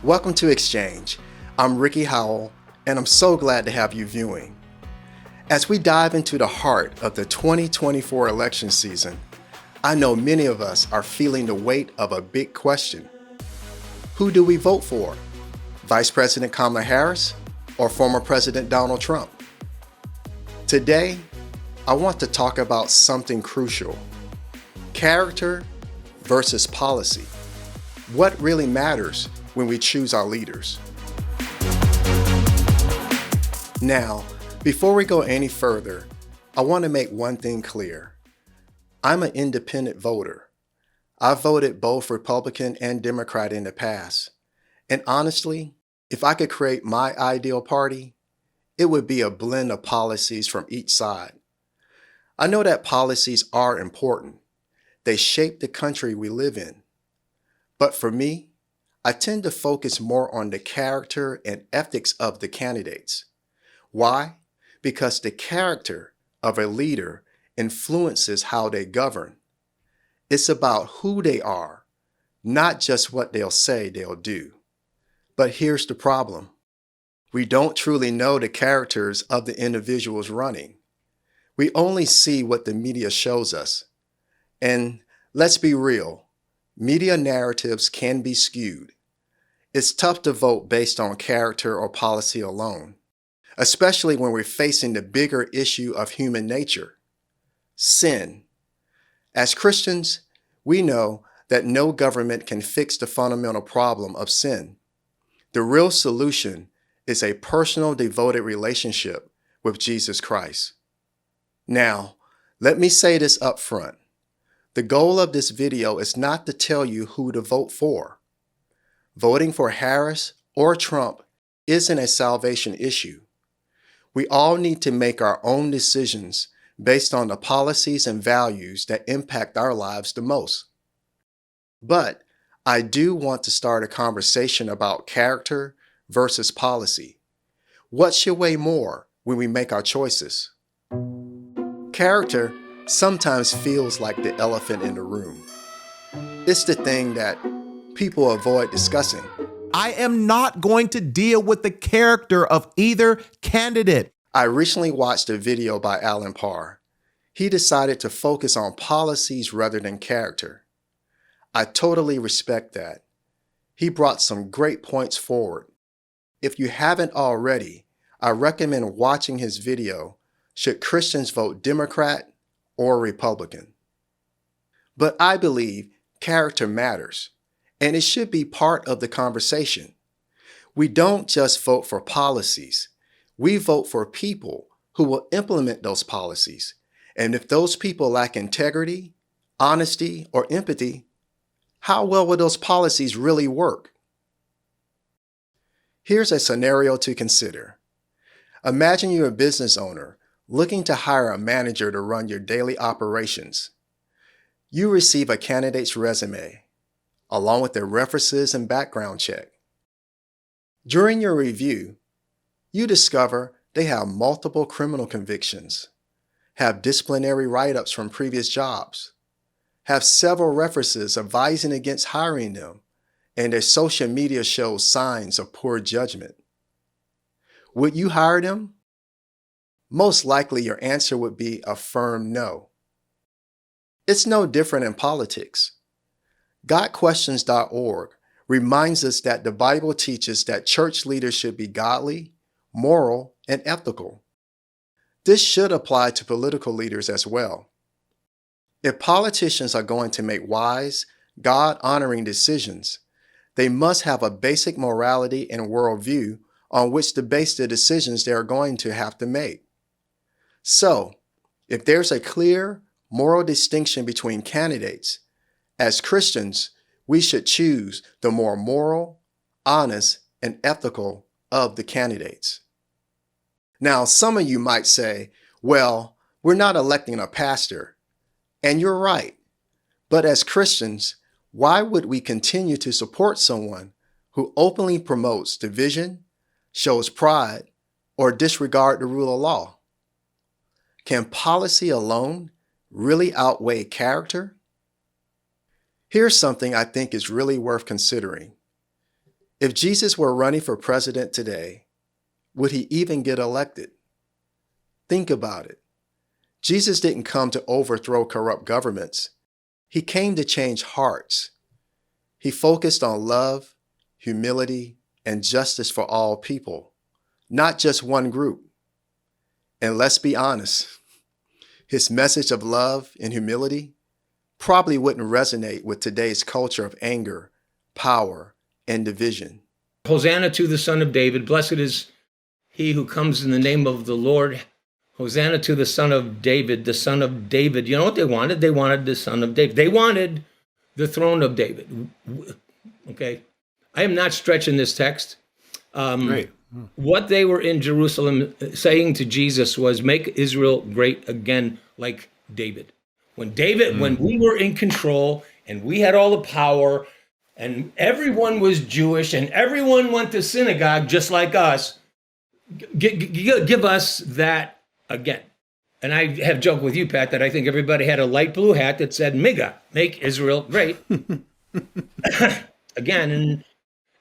Welcome to Exchange. I'm Ricky Howell, and I'm so glad to have you viewing. As we dive into the heart of the 2024 election season, I know many of us are feeling the weight of a big question. Who do we vote for? Vice President Kamala Harris or former President Donald Trump? Today, I want to talk about something crucial: character versus policy. What really matters when we choose our leaders? Now, before we go any further, I want to make one thing clear. I'm an independent voter. I've voted both Republican and Democrat in the past. And honestly, if I could create my ideal party, it would be a blend of policies from each side. I know that policies are important. They shape the country we live in. But for me, I tend to focus more on the character and ethics of the candidates. Why? Because the character of a leader influences how they govern. It's about who they are, not just what they'll say they'll do. But here's the problem. We don't truly know the characters of the individuals running. We only see what the media shows us. And let's be real, media narratives can be skewed. It's tough to vote based on character or policy alone, especially when we're facing the bigger issue of human nature: sin. As Christians, we know that no government can fix the fundamental problem of sin. The real solution is a personal, devoted relationship with Jesus Christ. Now, let me say this up front. The goal of this video is not to tell you who to vote for. Voting for Harris or Trump isn't a salvation issue. We all need to make our own decisions based on the policies and values that impact our lives the most. But I do want to start a conversation about character versus policy. What should weigh more when we make our choices? Character sometimes feels like the elephant in the room. It's the thing that people avoid discussing. I am not going to deal with the character of either candidate. I recently watched a video by Alan Parr. He decided to focus on policies rather than character. I totally respect that. He brought some great points forward. If you haven't already, I recommend watching his video, Should Christians Vote Democrat or Republican? But I believe character matters, and it should be part of the conversation. We don't just vote for policies. We vote for people who will implement those policies. And if those people lack integrity, honesty, or empathy, how well will those policies really work? Here's a scenario to consider. Imagine you're a business owner looking to hire a manager to run your daily operations. You receive a candidate's resume, along with their references and background check. During your review, you discover they have multiple criminal convictions, have disciplinary write-ups from previous jobs, have several references advising against hiring them, and their social media shows signs of poor judgment. Would you hire them? Most likely your answer would be a firm no. It's no different in politics. GodQuestions.org reminds us that the Bible teaches that church leaders should be godly, moral, and ethical. This should apply to political leaders as well. If politicians are going to make wise, God-honoring decisions, they must have a basic morality and worldview on which to base the decisions they are going to have to make. So, if there's a clear moral distinction between candidates, as Christians, we should choose the more moral, honest, and ethical of the candidates. Now, some of you might say, well, we're not electing a pastor. And you're right. But as Christians, why would we continue to support someone who openly promotes division, shows pride, or disregard the rule of law? Can policy alone really outweigh character? Here's something I think is really worth considering. If Jesus were running for president today, would he even get elected? Think about it. Jesus didn't come to overthrow corrupt governments. He came to change hearts. He focused on love, humility, and justice for all people, not just one group. And let's be honest, his message of love and humility probably wouldn't resonate with today's culture of anger, power, and division. Hosanna to the Son of David. Blessed is he who comes in the name of the Lord. Hosanna to the Son of David, the Son of David. You know what they wanted? They wanted the Son of David. They wanted the throne of David. Okay. I am not stretching this text. Great. What they were in Jerusalem saying to Jesus was, make Israel great again like David. When we were in control and we had all the power and everyone was Jewish and everyone went to synagogue just like us, give us that again. And I have joked with you, Pat, that I think everybody had a light blue hat that said, MIGA, make Israel great. Again, and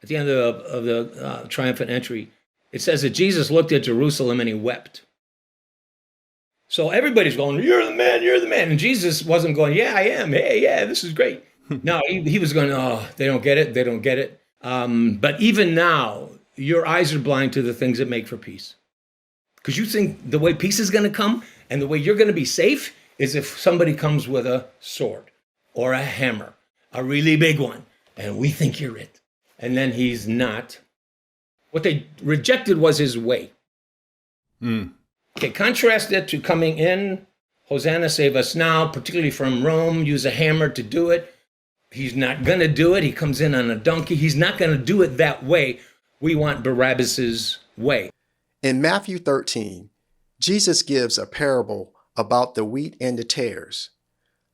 at the end of the triumphant entry, it says that Jesus looked at Jerusalem and he wept. So everybody's going, you're the man, you're the man. And Jesus wasn't going, yeah, I am. Hey, yeah, this is great. No, he was going, oh, they don't get it. They don't get it. But even now, your eyes are blind to the things that make for peace. Because you think the way peace is going to come and the way you're going to be safe is if somebody comes with a sword or a hammer, a really big one, and we think you're it. And then he's not. What they rejected was his way. Okay, contrast it to coming in, Hosanna, save us now, particularly from Rome, use a hammer to do it. He's not going to do it. He comes in on a donkey. He's not going to do it that way. We want Barabbas's way. In Matthew 13, Jesus gives a parable about the wheat and the tares,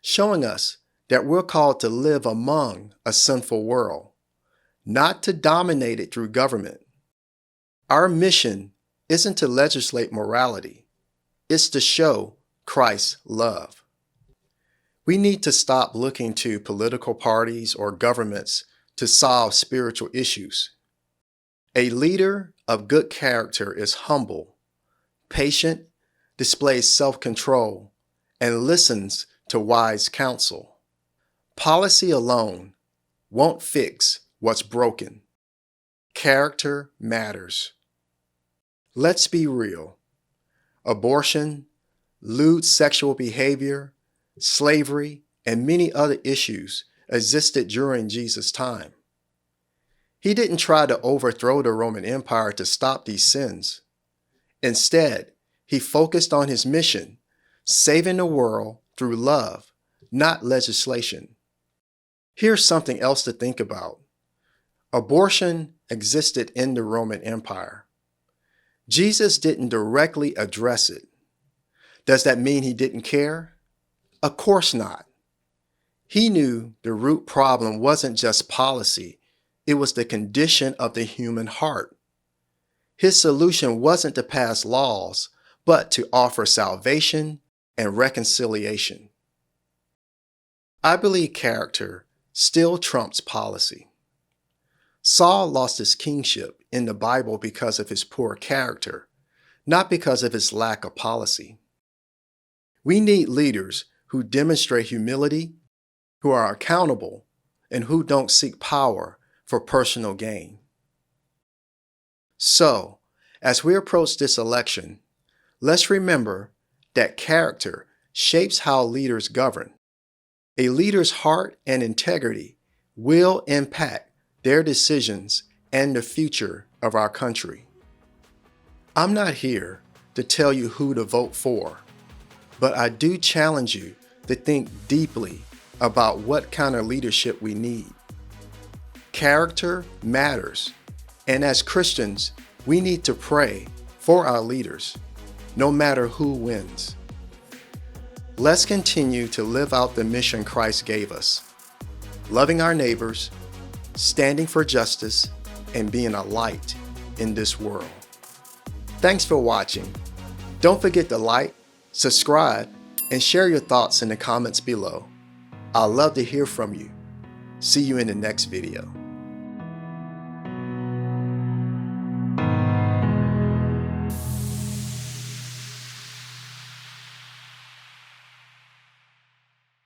showing us that we're called to live among a sinful world, not to dominate it through government. Our mission isn't to legislate morality, it's to show Christ's love. We need to stop looking to political parties or governments to solve spiritual issues. A leader of good character is humble, patient, displays self-control, and listens to wise counsel. Policy alone won't fix what's broken. Character matters. Let's be real. Abortion, lewd sexual behavior, slavery, and many other issues existed during Jesus' time. He didn't try to overthrow the Roman Empire to stop these sins. Instead, he focused on his mission, saving the world through love, not legislation. Here's something else to think about. Abortion existed in the Roman Empire. Jesus didn't directly address it. Does that mean he didn't care? Of course not. He knew the root problem wasn't just policy, it was the condition of the human heart. His solution wasn't to pass laws, but to offer salvation and reconciliation. I believe character still trumps policy. Saul lost his kingship in the Bible because of his poor character, not because of his lack of policy. We need leaders who demonstrate humility, who are accountable, and who don't seek power for personal gain. So, as we approach this election, let's remember that character shapes how leaders govern. A leader's heart and integrity will impact their decisions and the future of our country. I'm not here to tell you who to vote for, but I do challenge you to think deeply about what kind of leadership we need. Character matters, and as Christians, we need to pray for our leaders, no matter who wins. Let's continue to live out the mission Christ gave us, loving our neighbors, standing for justice, and being a light in this world. Thanks for watching. Don't forget to like, subscribe, and share your thoughts in the comments below. I'd love to hear from you. See you in the next video.